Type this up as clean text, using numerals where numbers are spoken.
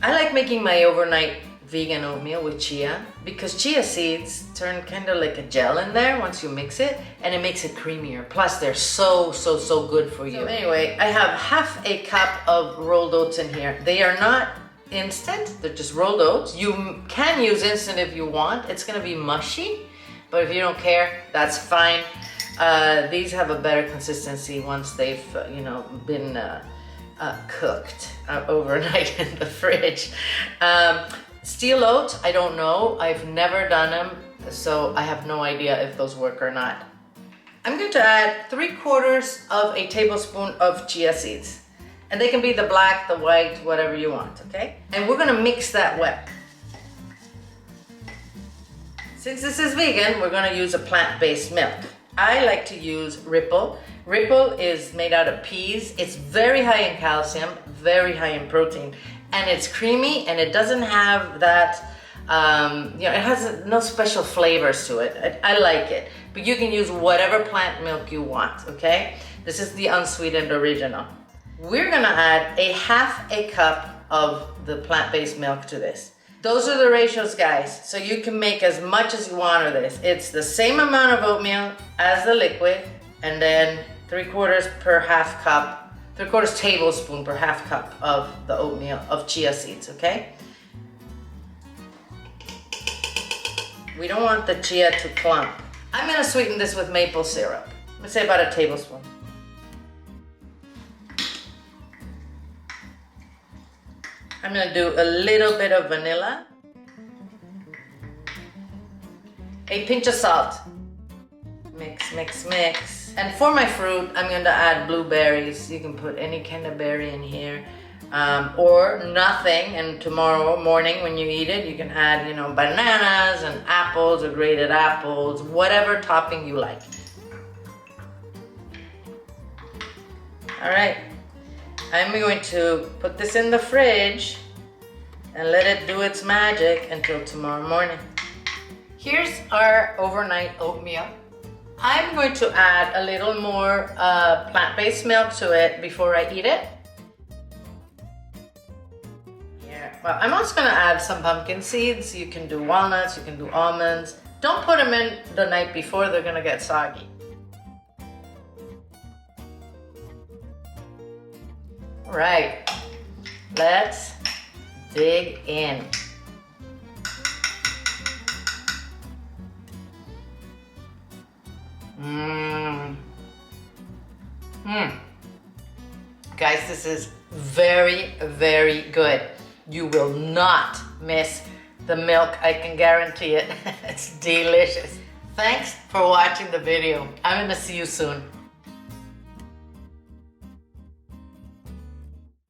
I like making my overnight vegan oatmeal with chia because chia seeds turn kind of like a gel in there once you mix it, and it makes it creamier. Plus they're so good for you. So anyway, I have half a cup of rolled oats in here. They are not instant, they're just rolled oats. You can use instant if you want. It's gonna be mushy, but if you don't care, that's fine. These have a better consistency once they've been cooked overnight in the fridge. Steel oats, I don't know. I've never done them, so I have no idea if those work or not. I'm going to add 3/4 of a tablespoon of chia seeds. And they can be the black, the white, whatever you want, okay? And we're gonna mix that wet. Since this is vegan, we're gonna use a plant-based milk. I like to use Ripple. Ripple is made out of peas. It's very high in calcium, very high in protein. And it's creamy, and it doesn't have that, it has no special flavors to it. I like it, but you can use whatever plant milk you want, okay? This is the unsweetened original. We're gonna add a half a cup of the plant-based milk to this. Those are the ratios, guys, so you can make as much as you want of this. It's the same amount of oatmeal as the liquid, and then 3/4 per half cup, 3/4 tablespoon per half cup of the oatmeal of chia seeds, okay? We don't want the chia to clump. I'm gonna sweeten this with maple syrup. I'm gonna say about a tablespoon. I'm gonna do a little bit of vanilla, a pinch of salt. Mix, mix, mix. And for my fruit, I'm going to add blueberries. You can put any kind of berry in here, or nothing. And tomorrow morning when you eat it, you can add, bananas and apples or grated apples, whatever topping you like. All right, I'm going to put this in the fridge and let it do its magic until tomorrow morning. Here's our overnight oatmeal. I'm going to add a little more plant-based milk to it before I eat it. Yeah. Well, I'm also going to add some pumpkin seeds. You can do walnuts, you can do almonds. Don't put them in the night before, they're going to get soggy. All right, let's dig in. Guys, this is very good. You will not miss the milk, I can guarantee it. It's delicious. Thanks for watching the video. I'm gonna see you soon.